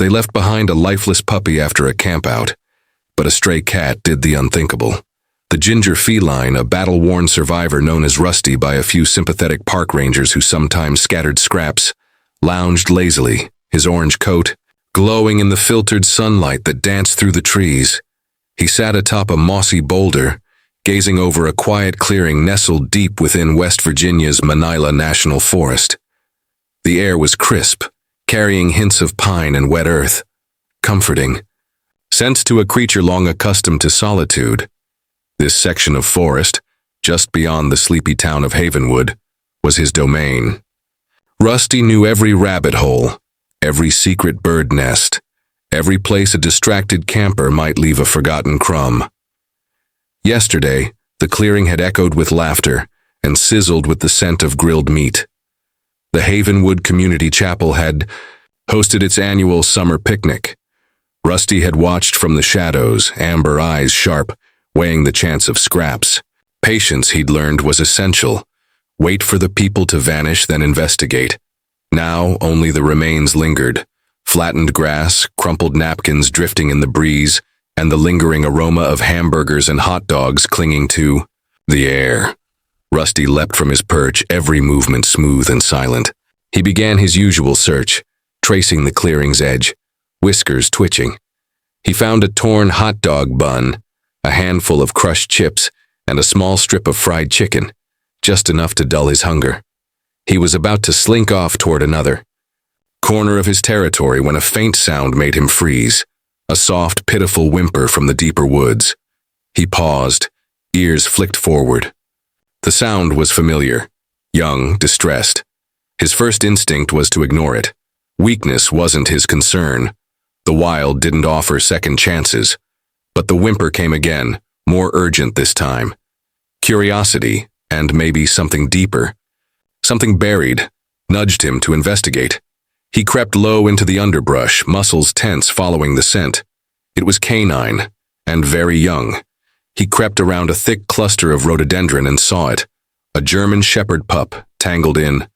They left behind a lifeless puppy after a campout, but a stray cat did the unthinkable. The ginger feline, a battle-worn survivor known as Rusty by a few sympathetic park rangers who sometimes scattered scraps, lounged lazily, his orange coat glowing in the filtered sunlight that danced through the trees. He sat atop a mossy boulder, gazing over a quiet clearing nestled deep within West Virginia's Manila National Forest. The air was crisp, carrying hints of pine and wet earth, comforting. Sensed to a creature long accustomed to solitude, this section of forest, just beyond the sleepy town of Havenwood, was his domain. Rusty knew every rabbit hole, every secret bird nest, every place a distracted camper might leave a forgotten crumb. Yesterday, the clearing had echoed with laughter and sizzled with the scent of grilled meat. The Havenwood Community Chapel had hosted its annual summer picnic. Rusty had watched from the shadows, amber eyes sharp, weighing the chance of scraps. Patience, he'd learned, was essential. Wait for the people to vanish, then investigate. Now only the remains lingered, flattened grass, crumpled napkins drifting in the breeze, and the lingering aroma of hamburgers and hot dogs clinging to the air. Rusty leapt from his perch, every movement smooth and silent. He began his usual search, tracing the clearing's edge, whiskers twitching. He found a torn hot dog bun, a handful of crushed chips, and a small strip of fried chicken, just enough to dull his hunger. He was about to slink off toward another corner of his territory when a faint sound made him freeze, a soft, pitiful whimper from the deeper woods. He paused, ears flicked forward. The sound was familiar, young, distressed. His first instinct was to ignore it. Weakness wasn't his concern. The wild didn't offer second chances. But the whimper came again, more urgent this time. Curiosity, and maybe something deeper, something buried, nudged him to investigate. He crept low into the underbrush, muscles tense following the scent. It was canine, and very young. He crept around a thick cluster of rhododendron and saw it, a German shepherd pup tangled in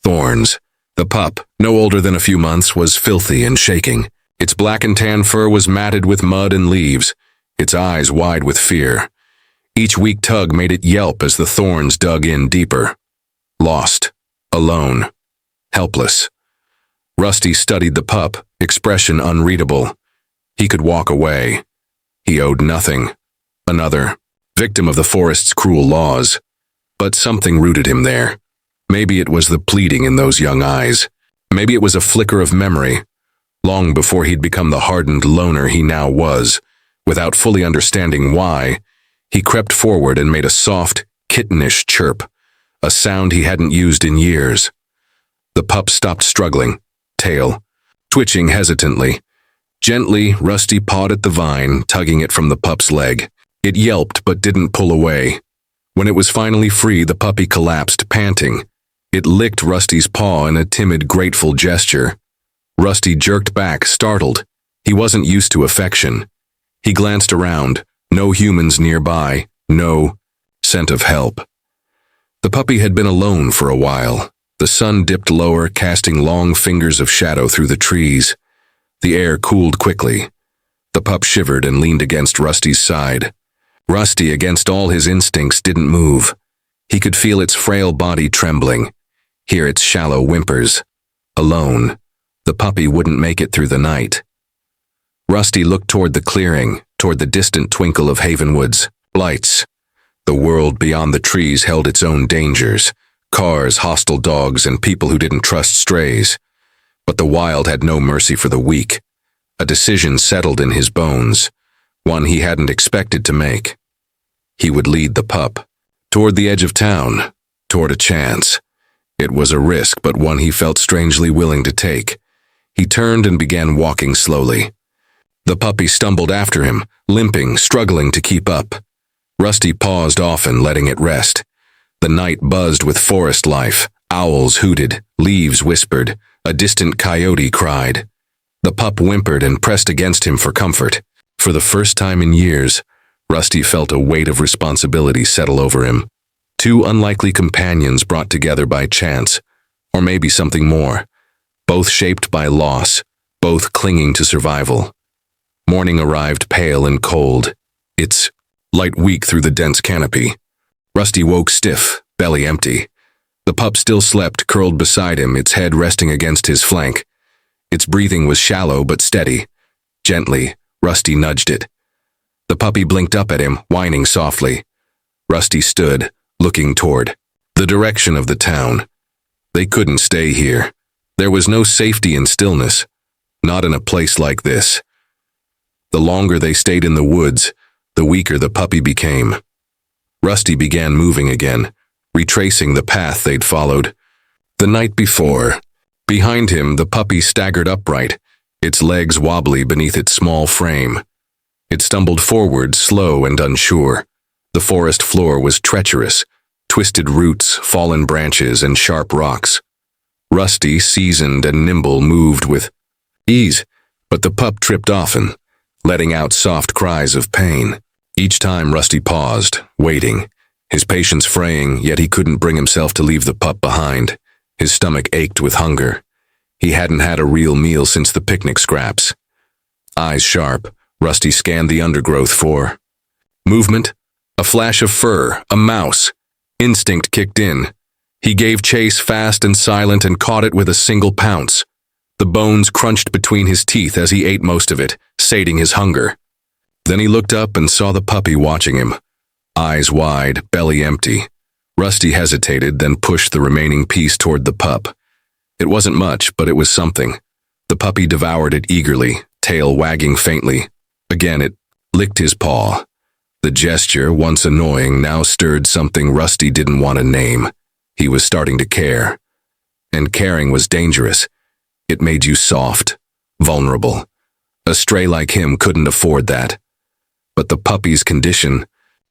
thorns. The pup, no older than a few months, was filthy and shaking. Its black and tan fur was matted with mud and leaves, its eyes wide with fear. Each weak tug made it yelp as the thorns dug in deeper. Lost, alone, helpless. Rusty studied the pup, expression unreadable. He could walk away. He owed nothing. Another, victim of the forest's cruel laws. But something rooted him there. Maybe it was the pleading in those young eyes. Maybe it was a flicker of memory, long before he'd become the hardened loner he now was. Without fully understanding why, he crept forward and made a soft, kittenish chirp, a sound he hadn't used in years. The pup stopped struggling, tail twitching hesitantly. Gently, Rusty pawed at the vine, tugging it from the pup's leg. It yelped but didn't pull away. When it was finally free, the puppy collapsed, panting. It licked Rusty's paw in a timid, grateful gesture. Rusty jerked back, startled. He wasn't used to affection. He glanced around. No humans nearby. No scent of help. The puppy had been alone for a while. The sun dipped lower, casting long fingers of shadow through the trees. The air cooled quickly. The pup shivered and leaned against Rusty's side. Rusty, against all his instincts, didn't move. He could feel its frail body trembling, hear its shallow whimpers. Alone, the puppy wouldn't make it through the night. Rusty looked toward the clearing, toward the distant twinkle of Havenwood's lights. The world beyond the trees held its own dangers, cars, hostile dogs, and people who didn't trust strays. But the wild had no mercy for the weak. A decision settled in his bones, one he hadn't expected to make. He would lead the pup toward the edge of town, toward a chance. It was a risk, but one he felt strangely willing to take. He turned and began walking slowly. The puppy stumbled after him, limping, struggling to keep up. Rusty paused often, letting it rest. The night buzzed with forest life. Owls hooted, leaves whispered, a distant coyote cried. The pup whimpered and pressed against him for comfort. For the first time in years, Rusty felt a weight of responsibility settle over him. Two unlikely companions brought together by chance, or maybe something more. Both shaped by loss, both clinging to survival. Morning arrived pale and cold, its light weak through the dense canopy. Rusty woke stiff, belly empty. The pup still slept, curled beside him, its head resting against his flank. Its breathing was shallow but steady. Gently, Rusty nudged it. The puppy blinked up at him, whining softly. Rusty stood, looking toward the direction of the town. They couldn't stay here. There was no safety in stillness, not in a place like this. The longer they stayed in the woods, the weaker the puppy became. Rusty began moving again, retracing the path they'd followed. The night before, behind him, the puppy staggered upright, its legs wobbly beneath its small frame. It stumbled forward, slow and unsure. The forest floor was treacherous, twisted roots, fallen branches, and sharp rocks. Rusty, seasoned and nimble, moved with ease, but the pup tripped often, letting out soft cries of pain. Each time Rusty paused, waiting, his patience fraying, yet he couldn't bring himself to leave the pup behind. His stomach ached with hunger. He hadn't had a real meal since the picnic scraps. Eyes sharp, Rusty scanned the undergrowth for movement, a flash of fur, a mouse. Instinct kicked in. He gave chase fast and silent and caught it with a single pounce. The bones crunched between his teeth as he ate most of it, sating his hunger. Then he looked up and saw the puppy watching him. Eyes wide, belly empty. Rusty hesitated, then pushed the remaining piece toward the pup. It wasn't much, but it was something. The puppy devoured it eagerly, tail wagging faintly. Again it licked his paw. The gesture, once annoying, now stirred something Rusty didn't want to name. He was starting to care. And caring was dangerous. It made you soft, vulnerable. A stray like him couldn't afford that. But the puppy's condition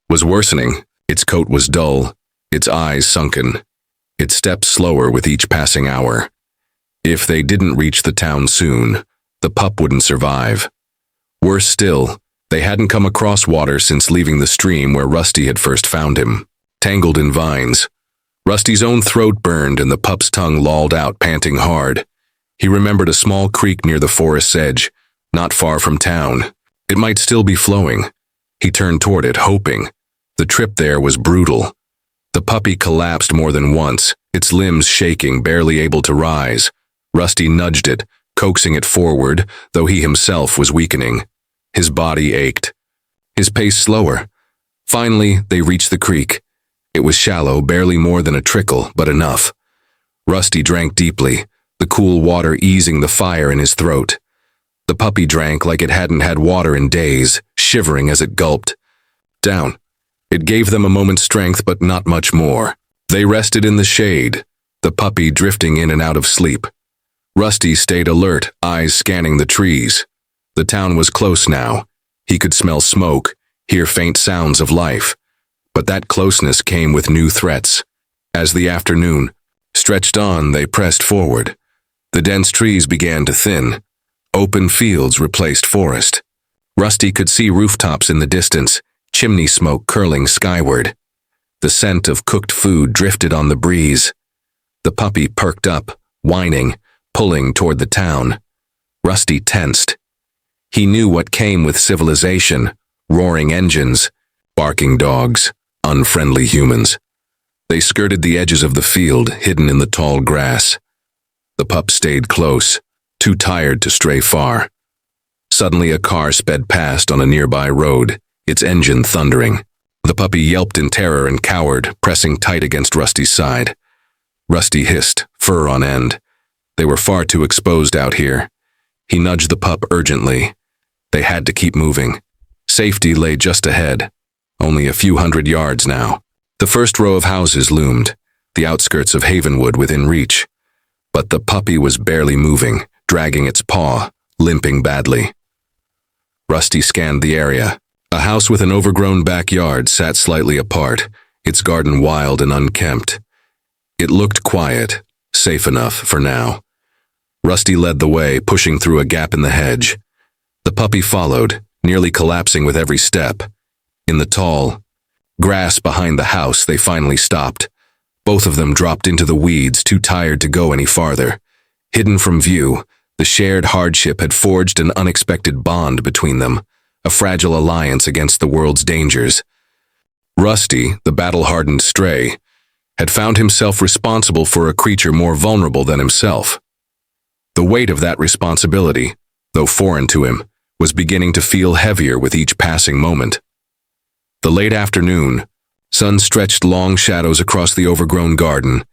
was worsening. Its coat was dull, its eyes sunken, its steps slower with each passing hour. If they didn't reach the town soon, the pup wouldn't survive. Worse still, they hadn't come across water since leaving the stream where Rusty had first found him. Tangled in vines, Rusty's own throat burned and the pup's tongue lolled out, panting hard. He remembered a small creek near the forest's edge, not far from town. It might still be flowing. He turned toward it, hoping. The trip there was brutal. The puppy collapsed more than once, its limbs shaking, barely able to rise. Rusty nudged it, coaxing it forward, though he himself was weakening. His body ached. His pace slower. Finally, they reached the creek. It was shallow, barely more than a trickle, but enough. Rusty drank deeply, the cool water easing the fire in his throat. The puppy drank like it hadn't had water in days, shivering as it gulped. Down. It gave them a moment's strength, but not much more. They rested in the shade, the puppy drifting in and out of sleep. Rusty stayed alert, eyes scanning the trees. The town was close now. He could smell smoke, hear faint sounds of life. But that closeness came with new threats. As the afternoon stretched on, they pressed forward. The dense trees began to thin. Open fields replaced forest. Rusty could see rooftops in the distance, chimney smoke curling skyward. The scent of cooked food drifted on the breeze. The puppy perked up, whining, pulling toward the town. Rusty tensed. He knew what came with civilization, roaring engines, barking dogs, unfriendly humans. They skirted the edges of the field, hidden in the tall grass. The pup stayed close, too tired to stray far. Suddenly a car sped past on a nearby road, its engine thundering. The puppy yelped in terror and cowered, pressing tight against Rusty's side. Rusty hissed, fur on end. They were far too exposed out here. He nudged the pup urgently. They had to keep moving. Safety lay just ahead, only a few hundred yards now. The first row of houses loomed, the outskirts of Havenwood within reach. But the puppy was barely moving, dragging its paw, limping badly. Rusty scanned the area. A house with an overgrown backyard sat slightly apart, its garden wild and unkempt. It looked quiet, safe enough for now. Rusty led the way, pushing through a gap in the hedge. The puppy followed, nearly collapsing with every step. In the tall grass behind the house, they finally stopped. Both of them dropped into the weeds, too tired to go any farther. Hidden from view, The shared hardship had forged an unexpected bond between them, a fragile alliance against the world's dangers. Rusty, the battle-hardened stray, had found himself responsible for a creature more vulnerable than himself. The weight of that responsibility, though foreign to him, was beginning to feel heavier with each passing moment. The late afternoon, sun stretched long shadows across the overgrown garden,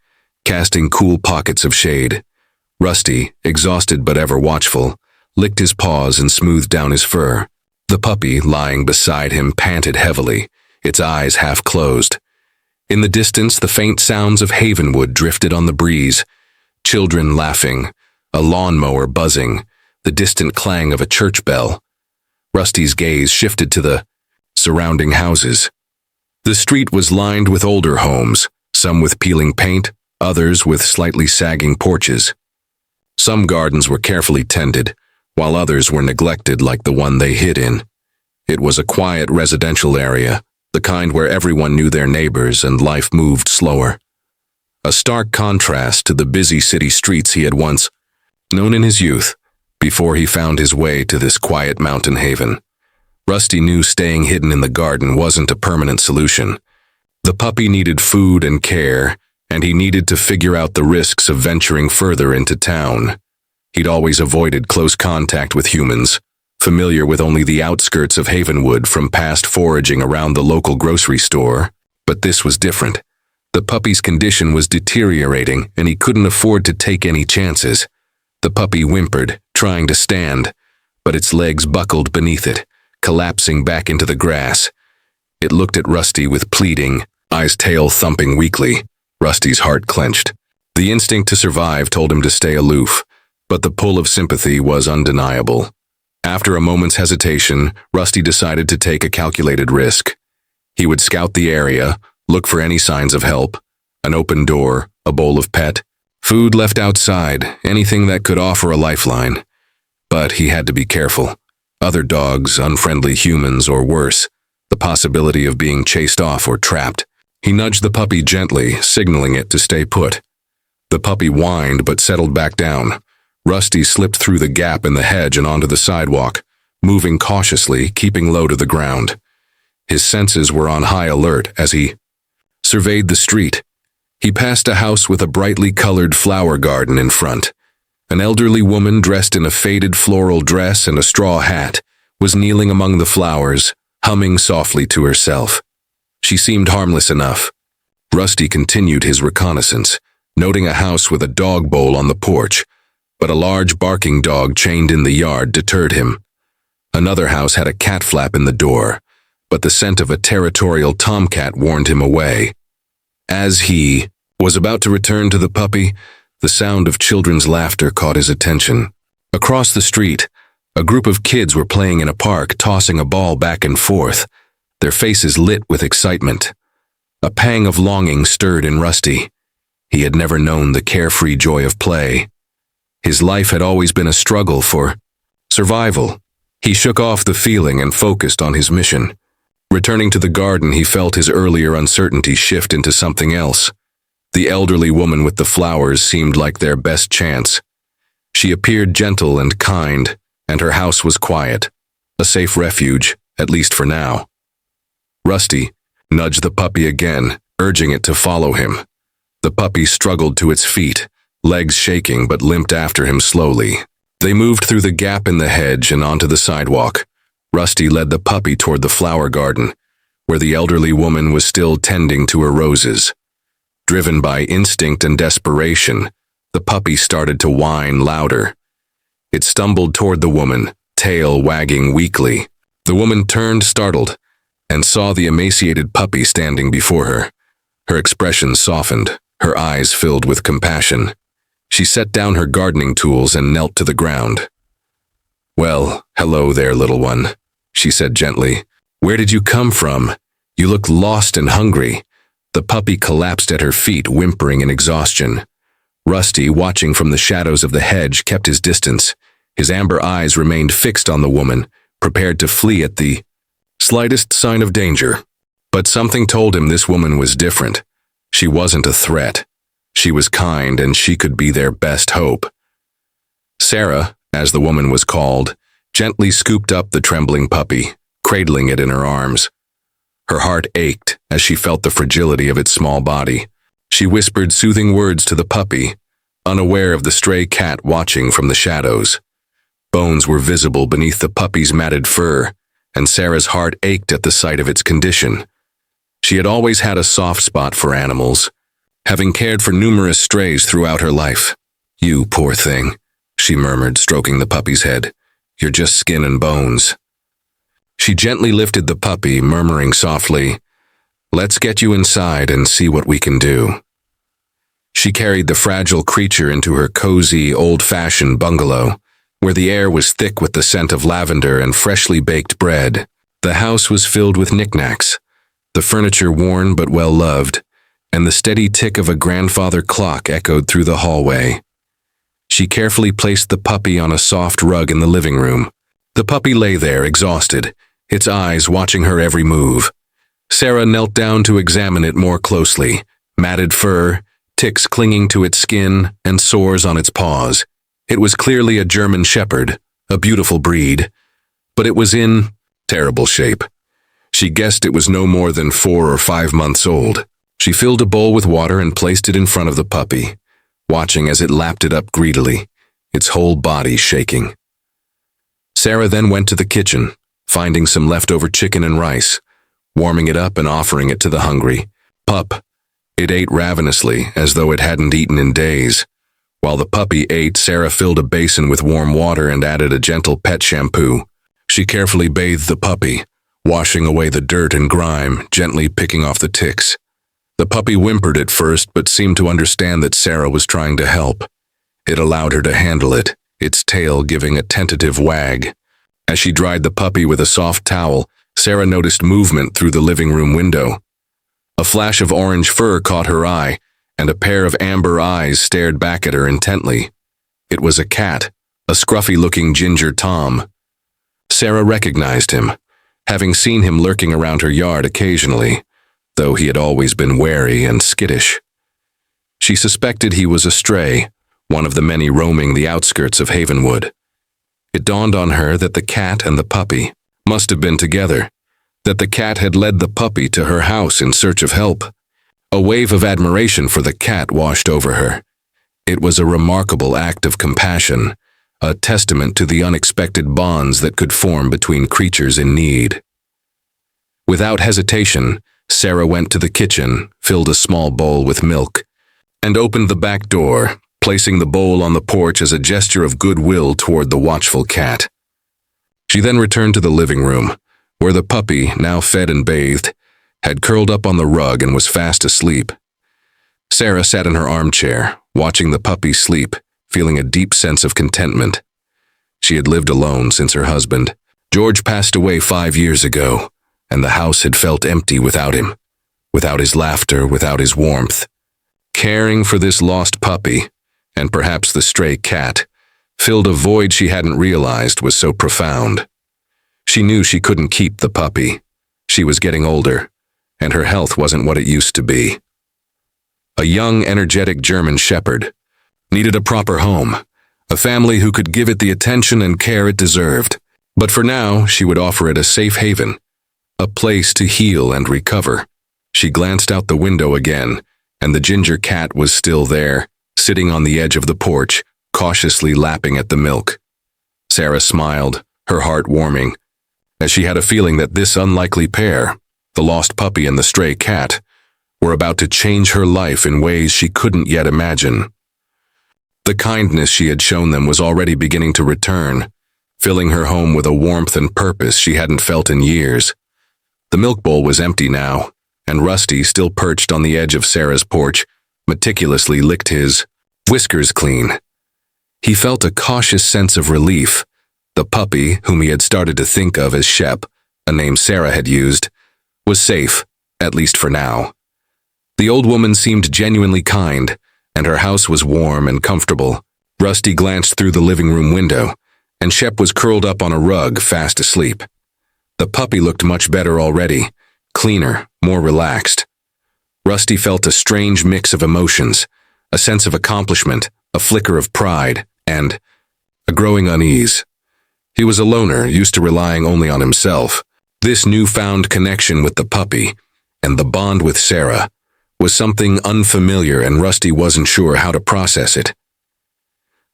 casting cool pockets of shade. Rusty, exhausted but ever watchful, licked his paws and smoothed down his fur. The puppy, lying beside him, panted heavily, its eyes half closed. In the distance, the faint sounds of Havenwood drifted on the breeze, children laughing, a lawnmower buzzing, the distant clang of a church bell. Rusty's gaze shifted to the surrounding houses. The street was lined with older homes, some with peeling paint, others with slightly sagging porches. Some gardens were carefully tended, while others were neglected like the one they hid in. It was a quiet residential area, the kind where everyone knew their neighbors and life moved slower. A stark contrast to the busy city streets he had once known in his youth, before he found his way to this quiet mountain haven. Rusty knew staying hidden in the garden wasn't a permanent solution. The puppy needed food and care, and he needed to figure out the risks of venturing further into town. He'd always avoided close contact with humans, familiar with only the outskirts of Havenwood from past foraging around the local grocery store. But this was different. The puppy's condition was deteriorating, and he couldn't afford to take any chances. The puppy whimpered, trying to stand, but its legs buckled beneath it, collapsing back into the grass. It looked at Rusty with pleading eyes, tail thumping weakly. Rusty's heart clenched. The instinct to survive told him to stay aloof, but the pull of sympathy was undeniable. After a moment's hesitation, Rusty decided to take a calculated risk. He would scout the area, look for any signs of help, an open door, a bowl of pet, food left outside, anything that could offer a lifeline. But he had to be careful. Other dogs, unfriendly humans, or worse, the possibility of being chased off or trapped. He nudged the puppy gently, signaling it to stay put. The puppy whined but settled back down. Rusty slipped through the gap in the hedge and onto the sidewalk, moving cautiously, keeping low to the ground. His senses were on high alert as he surveyed the street. He passed a house with a brightly colored flower garden in front. An elderly woman dressed in a faded floral dress and a straw hat was kneeling among the flowers, humming softly to herself. She seemed harmless enough. Rusty continued his reconnaissance, noting a house with a dog bowl on the porch, but a large barking dog chained in the yard deterred him. Another house had a cat flap in the door, but the scent of a territorial tomcat warned him away. As he was about to return to the puppy, the sound of children's laughter caught his attention. Across the street, a group of kids were playing in a park, tossing a ball back and forth, their faces lit with excitement. A pang of longing stirred in Rusty. He had never known the carefree joy of play. His life had always been a struggle for survival. He shook off the feeling and focused on his mission. Returning to the garden, he felt his earlier uncertainty shift into something else. The elderly woman with the flowers seemed like their best chance. She appeared gentle and kind, and her house was quiet, a safe refuge, at least for now. Rusty nudged the puppy again, urging it to follow him. The puppy struggled to its feet, legs shaking but limped after him slowly. They moved through the gap in the hedge and onto the sidewalk. Rusty led the puppy toward the flower garden, where the elderly woman was still tending to her roses. Driven by instinct and desperation, the puppy started to whine louder. It stumbled toward the woman, tail wagging weakly. The woman turned startled and saw the emaciated puppy standing before her. Her expression softened, her eyes filled with compassion. She set down her gardening tools and knelt to the ground. "Well, hello there, little one," she said gently. "Where did you come from? You look lost and hungry." The puppy collapsed at her feet, whimpering in exhaustion. Rusty, watching from the shadows of the hedge, kept his distance. His amber eyes remained fixed on the woman, prepared to flee at the slightest sign of danger. But something told him this woman was different. She wasn't a threat. She was kind, and she could be their best hope. Sarah, as the woman was called, gently scooped up the trembling puppy, cradling it in her arms. Her heart ached as she felt the fragility of its small body. She whispered soothing words to the puppy, unaware of the stray cat watching from the shadows. Bones were visible beneath the puppy's matted fur, and Sarah's heart ached at the sight of its condition. She had always had a soft spot for animals, having cared for numerous strays throughout her life. "You poor thing," she murmured, stroking the puppy's head. "You're just skin and bones." She gently lifted the puppy, murmuring softly, "Let's get you inside and see what we can do." She carried the fragile creature into her cozy, old-fashioned bungalow, where the air was thick with the scent of lavender and freshly baked bread. The house was filled with knickknacks, the furniture worn but well-loved, and the steady tick of a grandfather clock echoed through the hallway. She carefully placed the puppy on a soft rug in the living room. The puppy lay there, exhausted, its eyes watching her every move. Sarah knelt down to examine it more closely. Matted fur, ticks clinging to its skin, and sores on its paws. It was clearly a German shepherd, a beautiful breed, but it was in terrible shape. She guessed it was no more than 4 or 5 months old. She filled a bowl with water and placed it in front of the puppy, watching as it lapped it up greedily, its whole body shaking. Sarah then went to the kitchen, finding some leftover chicken and rice, warming it up and offering it to the hungry pup. It ate ravenously, as though it hadn't eaten in days. While the puppy ate, Sarah filled a basin with warm water and added a gentle pet shampoo. She carefully bathed the puppy, washing away the dirt and grime, gently picking off the ticks. The puppy whimpered at first, but seemed to understand that Sarah was trying to help. It allowed her to handle it, its tail giving a tentative wag. As she dried the puppy with a soft towel, Sarah noticed movement through the living room window. A flash of orange fur caught her eye, and a pair of amber eyes stared back at her intently. It was a cat, a scruffy-looking ginger Tom. Sarah recognized him, having seen him lurking around her yard occasionally, though he had always been wary and skittish. She suspected he was a stray, one of the many roaming the outskirts of Havenwood. It dawned on her that the cat and the puppy must have been together, that the cat had led the puppy to her house in search of help. A wave of admiration for the cat washed over her. It was a remarkable act of compassion, a testament to the unexpected bonds that could form between creatures in need. Without hesitation, Sarah went to the kitchen, filled a small bowl with milk, and opened the back door, placing the bowl on the porch as a gesture of goodwill toward the watchful cat. She then returned to the living room, where the puppy, now fed and bathed, had curled up on the rug and was fast asleep. Sarah sat in her armchair, watching the puppy sleep, feeling a deep sense of contentment. She had lived alone since her husband, George, passed away 5 years ago, and the house had felt empty without him, without his laughter, without his warmth. Caring for this lost puppy, and perhaps the stray cat, filled a void she hadn't realized was so profound. She knew she couldn't keep the puppy. She was getting older, and her health wasn't what it used to be. A young, energetic German shepherd needed a proper home, a family who could give it the attention and care it deserved. But for now, she would offer it a safe haven, a place to heal and recover. She glanced out the window again, and the ginger cat was still there, sitting on the edge of the porch, cautiously lapping at the milk. Sarah smiled, her heart warming, as she had a feeling that this unlikely pair, the lost puppy and the stray cat, were about to change her life in ways she couldn't yet imagine. The kindness she had shown them was already beginning to return, filling her home with a warmth and purpose she hadn't felt in years. The milk bowl was empty now, and Rusty, still perched on the edge of Sarah's porch, meticulously licked his whiskers clean. He felt a cautious sense of relief. The puppy, whom he had started to think of as Shep, a name Sarah had used, was safe, at least for now. The old woman seemed genuinely kind, and her house was warm and comfortable. Rusty glanced through the living room window, and Shep was curled up on a rug, fast asleep. The puppy looked much better already, cleaner, more relaxed. Rusty felt a strange mix of emotions, a sense of accomplishment, a flicker of pride, and a growing unease. He was a loner, used to relying only on himself. This newfound connection with the puppy, and the bond with Sarah, was something unfamiliar, and Rusty wasn't sure how to process it.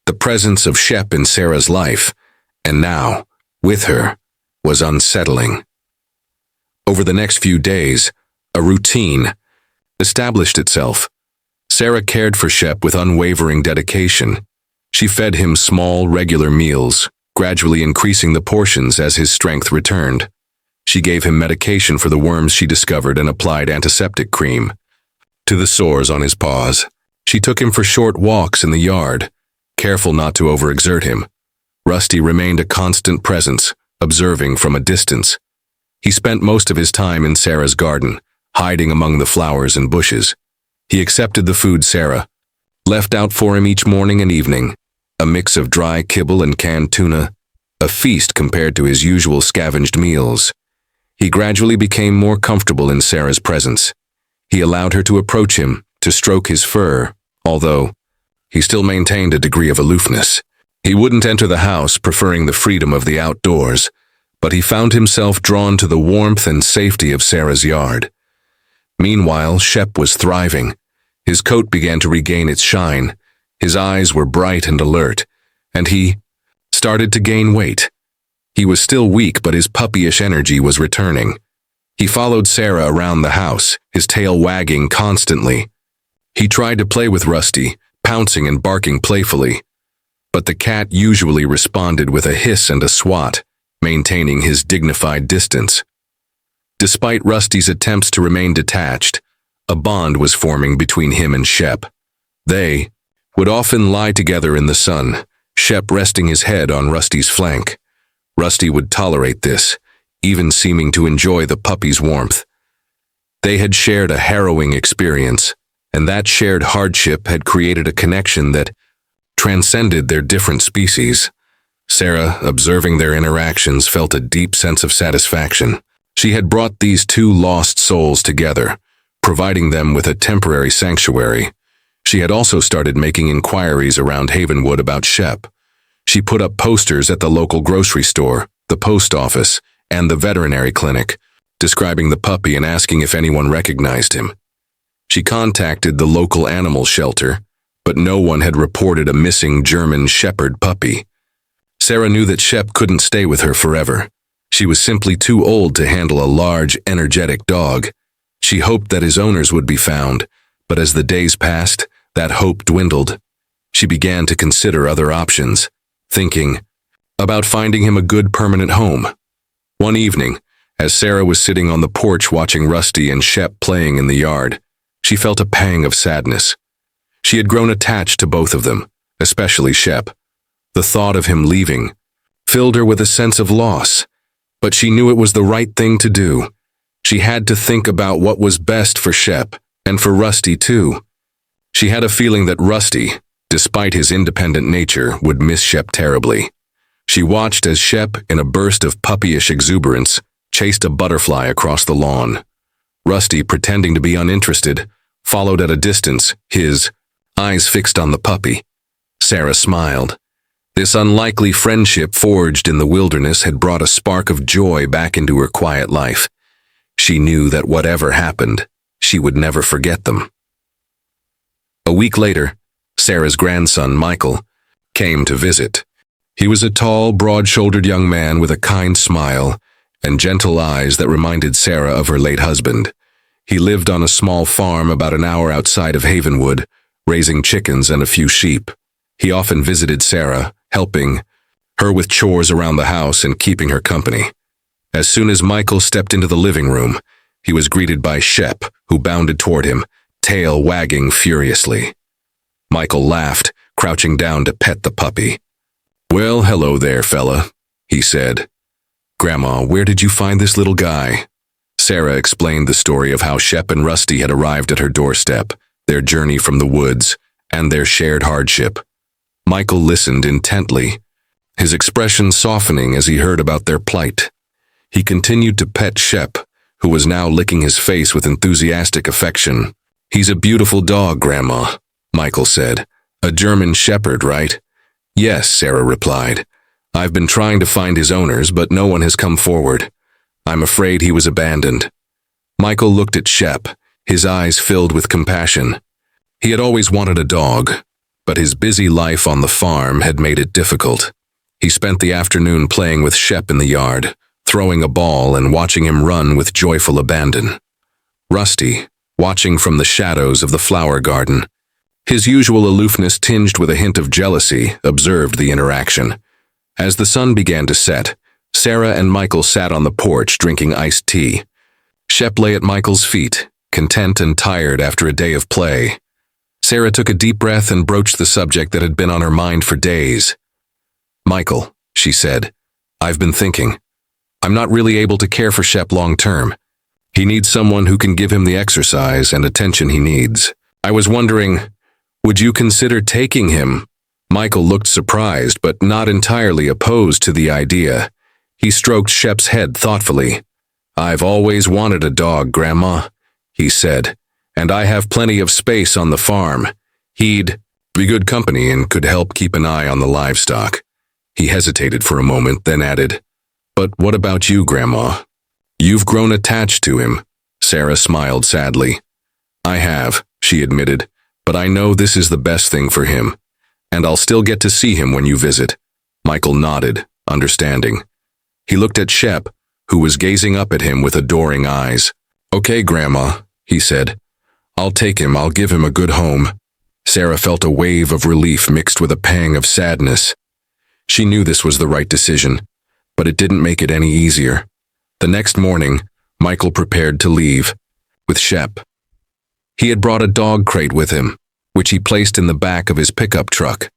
The presence of Shep in Sarah's life, and now, with her, was unsettling. Over the next few days, a routine established itself. Sarah cared for Shep with unwavering dedication. She fed him small, regular meals, gradually increasing the portions as his strength returned. She gave him medication for the worms she discovered and applied antiseptic cream to the sores on his paws. She took him for short walks in the yard, careful not to overexert him. Rusty remained a constant presence, observing from a distance. He spent most of his time in Sarah's garden, hiding among the flowers and bushes. He accepted the food Sarah left out for him each morning and evening, a mix of dry kibble and canned tuna, a feast compared to his usual scavenged meals. He gradually became more comfortable in Sarah's presence. He allowed her to approach him, to stroke his fur, although he still maintained a degree of aloofness. He wouldn't enter the house, preferring the freedom of the outdoors, but he found himself drawn to the warmth and safety of Sarah's yard. Meanwhile, Shep was thriving. His coat began to regain its shine, his eyes were bright and alert, and he started to gain weight. He was still weak, but his puppyish energy was returning. He followed Sarah around the house, his tail wagging constantly. He tried to play with Rusty, pouncing and barking playfully, but the cat usually responded with a hiss and a swat, maintaining his dignified distance. Despite Rusty's attempts to remain detached, a bond was forming between him and Shep. They would often lie together in the sun, Shep resting his head on Rusty's flank. Rusty would tolerate this, even seeming to enjoy the puppy's warmth. They had shared a harrowing experience, and that shared hardship had created a connection that transcended their different species. Sarah, observing their interactions, felt a deep sense of satisfaction. She had brought these two lost souls together, providing them with a temporary sanctuary. She had also started making inquiries around Havenwood about Shep. She put up posters at the local grocery store, the post office, and the veterinary clinic, describing the puppy and asking if anyone recognized him. She contacted the local animal shelter, but no one had reported a missing German Shepherd puppy. Sarah knew that Shep couldn't stay with her forever. She was simply too old to handle a large, energetic dog. She hoped that his owners would be found, but as the days passed, that hope dwindled. She began to consider other options, thinking about finding him a good permanent home. One evening, as Sarah was sitting on the porch watching Rusty and Shep playing in the yard, she felt a pang of sadness. She had grown attached to both of them, especially Shep. The thought of him leaving filled her with a sense of loss, but she knew it was the right thing to do. She had to think about what was best for Shep, and for Rusty too. She had a feeling that Rusty, despite his independent nature, would miss Shep terribly. She watched as Shep, in a burst of puppyish exuberance, chased a butterfly across the lawn. Rusty, pretending to be uninterested, followed at a distance, his eyes fixed on the puppy. Sarah smiled. This unlikely friendship forged in the wilderness had brought a spark of joy back into her quiet life. She knew that whatever happened, she would never forget them. A week later, Sarah's grandson, Michael, came to visit. He was a tall, broad-shouldered young man with a kind smile and gentle eyes that reminded Sarah of her late husband. He lived on a small farm about an hour outside of Havenwood, raising chickens and a few sheep. He often visited Sarah, helping her with chores around the house and keeping her company. As soon as Michael stepped into the living room, he was greeted by Shep, who bounded toward him, tail wagging furiously. Michael laughed, crouching down to pet the puppy. "Well, hello there, fella," he said. "Grandma, where did you find this little guy?" Sarah explained the story of how Shep and Rusty had arrived at her doorstep, their journey from the woods, and their shared hardship. Michael listened intently, his expression softening as he heard about their plight. He continued to pet Shep, who was now licking his face with enthusiastic affection. "He's a beautiful dog, Grandma," Michael said. "A German Shepherd, right?" Yes, Sarah replied. I've been trying to find his owners, but no one has come forward. I'm afraid he was abandoned. Michael looked at Shep, his eyes filled with compassion. He had always wanted a dog, but his busy life on the farm had made it difficult. He spent the afternoon playing with Shep in the yard, throwing a ball and watching him run with joyful abandon. Rusty, watching from the shadows of the flower garden, his usual aloofness tinged with a hint of jealousy, observed the interaction. As the sun began to set, Sarah and Michael sat on the porch drinking iced tea. Shep lay at Michael's feet, content and tired after a day of play. Sarah took a deep breath and broached the subject that had been on her mind for days. Michael, she said, I've been thinking. I'm not really able to care for Shep long term. He needs someone who can give him the exercise and attention he needs. I was wondering, would you consider taking him? Michael looked surprised, but not entirely opposed to the idea. He stroked Shep's head thoughtfully. I've always wanted a dog, Grandma, he said, and I have plenty of space on the farm. He'd be good company and could help keep an eye on the livestock. He hesitated for a moment, then added, But what about you, Grandma? You've grown attached to him. Sarah smiled sadly. I have, she admitted, but I know this is the best thing for him. And I'll still get to see him when you visit. Michael nodded, understanding. He looked at Shep, who was gazing up at him with adoring eyes. Okay, Grandma, he said. I'll take him, I'll give him a good home. Sarah felt a wave of relief mixed with a pang of sadness. She knew this was the right decision, but it didn't make it any easier. The next morning, Michael prepared to leave, with Shep. He had brought a dog crate with him, which he placed in the back of his pickup truck.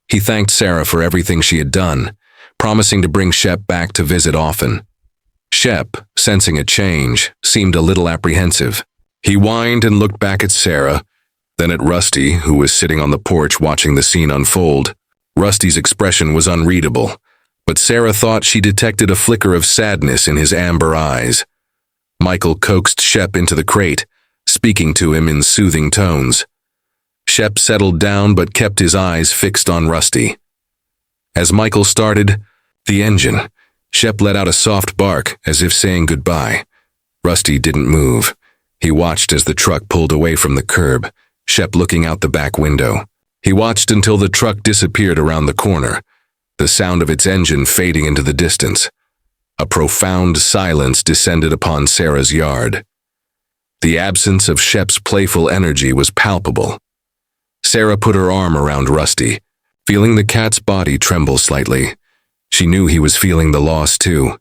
He thanked Sarah for everything she had done, promising to bring Shep back to visit often. Shep, sensing a change, seemed a little apprehensive. He whined and looked back at Sarah, then at Rusty, who was sitting on the porch watching the scene unfold. Rusty's expression was unreadable, but Sarah thought she detected a flicker of sadness in his amber eyes. Michael coaxed Shep into the crate, speaking to him in soothing tones. Shep settled down but kept his eyes fixed on Rusty. As Michael started the engine, Shep let out a soft bark as if saying goodbye. Rusty didn't move. He watched as the truck pulled away from the curb, Shep looking out the back window. He watched until the truck disappeared around the corner, the sound of its engine fading into the distance. A profound silence descended upon Sarah's yard. The absence of Shep's playful energy was palpable. Sarah put her arm around Rusty, feeling the cat's body tremble slightly. She knew he was feeling the loss too.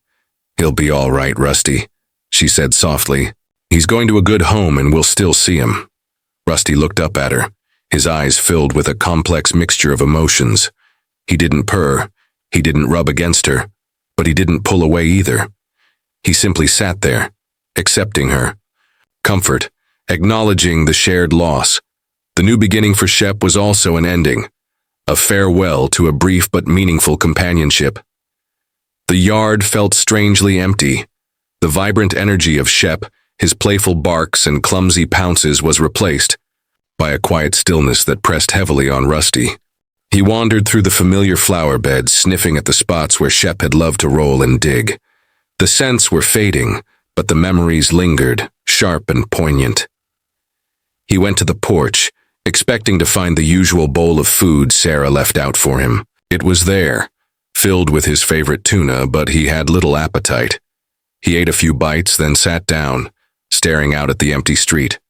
He'll be all right, Rusty, she said softly. He's going to a good home and we'll still see him. Rusty looked up at her, his eyes filled with a complex mixture of emotions. He didn't purr, he didn't rub against her, but he didn't pull away either. He simply sat there, accepting her. Comfort, acknowledging the shared loss. The new beginning for Shep was also an ending, a farewell to a brief but meaningful companionship. The yard felt strangely empty. The vibrant energy of Shep, his playful barks and clumsy pounces, was replaced by a quiet stillness that pressed heavily on Rusty. He wandered through the familiar flower beds, sniffing at the spots where Shep had loved to roll and dig. The scents were fading, but the memories lingered, sharp and poignant. He went to the porch, expecting to find the usual bowl of food Sarah left out for him. It was there, filled with his favorite tuna, but he had little appetite. He ate a few bites, then sat down, staring out at the empty street.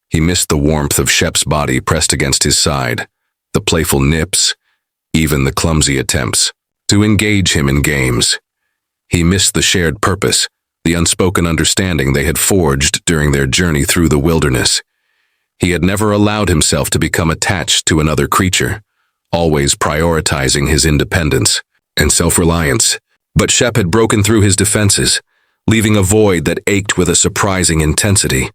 He missed the warmth of Shep's body pressed against his side, the playful nips, even the clumsy attempts to engage him in games. He missed the shared purpose, the unspoken understanding they had forged during their journey through the wilderness. He had never allowed himself to become attached to another creature, always prioritizing his independence and self-reliance. But Shep had broken through his defenses, leaving a void that ached with a surprising intensity.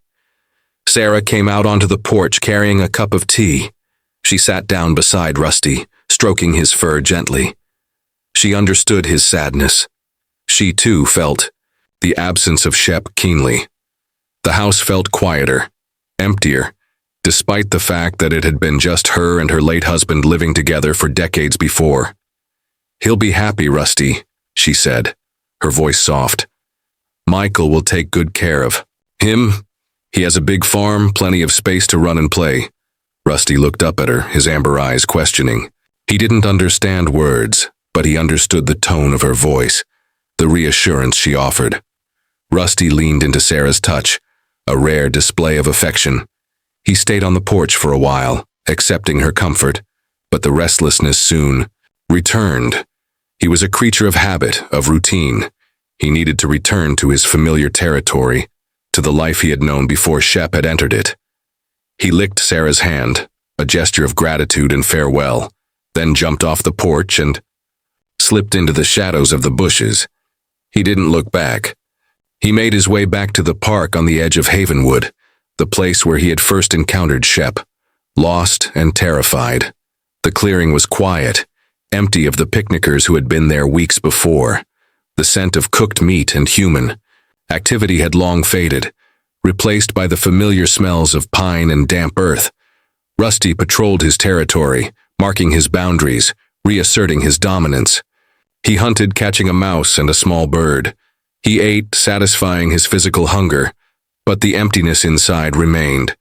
Sarah came out onto the porch carrying a cup of tea. She sat down beside Rusty, stroking his fur gently. She understood his sadness. She too felt the absence of Shep keenly. The house felt quieter, emptier, despite the fact that it had been just her and her late husband living together for decades before. "He'll be happy, Rusty," she said, her voice soft. "Michael will take good care of him. He has a big farm, plenty of space to run and play." Rusty looked up at her, his amber eyes questioning. He didn't understand words, but he understood the tone of her voice, the reassurance she offered. Rusty leaned into Sarah's touch, a rare display of affection. He stayed on the porch for a while, accepting her comfort, but the restlessness soon returned. He was a creature of habit, of routine. He needed to return to his familiar territory, to the life he had known before Shep had entered it. He licked Sarah's hand, a gesture of gratitude and farewell, then jumped off the porch and slipped into the shadows of the bushes. He didn't look back. He made his way back to the park on the edge of Havenwood, the place where he had first encountered Shep, lost and terrified. The clearing was quiet, empty of the picnickers who had been there weeks before. The scent of cooked meat and human activity had long faded, replaced by the familiar smells of pine and damp earth. Rusty patrolled his territory, marking his boundaries, reasserting his dominance. He hunted, catching a mouse and a small bird. He ate, satisfying his physical hunger, but the emptiness inside remained.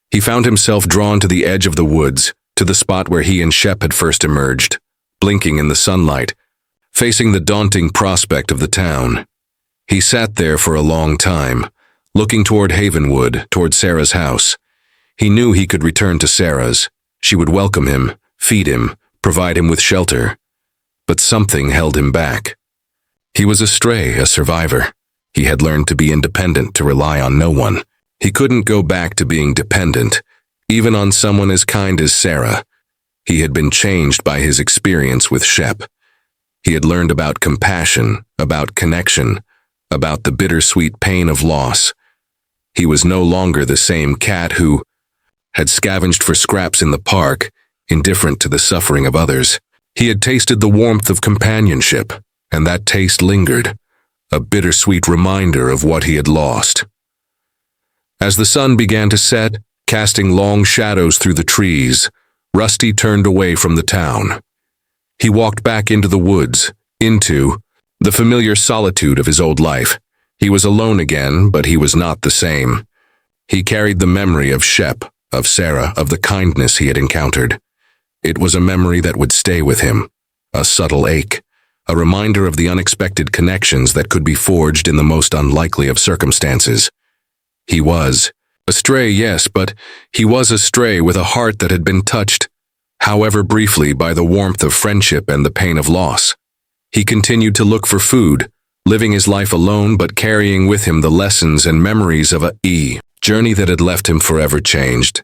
He found himself drawn to the edge of the woods, to the spot where he and Shep had first emerged, blinking in the sunlight, facing the daunting prospect of the town. He sat there for a long time, looking toward Havenwood, toward Sarah's house. He knew he could return to Sarah's. She would welcome him, feed him, provide him with shelter. But something held him back. He was a stray, a survivor. He had learned to be independent, to rely on no one. He couldn't go back to being dependent, even on someone as kind as Sarah. He had been changed by his experience with Shep. He had learned about compassion, about connection, about the bittersweet pain of loss. He was no longer the same cat who had scavenged for scraps in the park, indifferent to the suffering of others. He had tasted the warmth of companionship, and that taste lingered, a bittersweet reminder of what he had lost. As the sun began to set, casting long shadows through the trees, Rusty turned away from the town. He walked back into the woods, into the familiar solitude of his old life. He was alone again, but he was not the same. He carried the memory of Shep, of Sarah, of the kindness he had encountered. It was a memory that would stay with him, a subtle ache, a reminder of the unexpected connections that could be forged in the most unlikely of circumstances. He was a stray, yes, but he was a stray with a heart that had been touched, however briefly, by the warmth of friendship and the pain of loss. He continued to look for food, living his life alone but carrying with him the lessons and memories of a journey that had left him forever changed.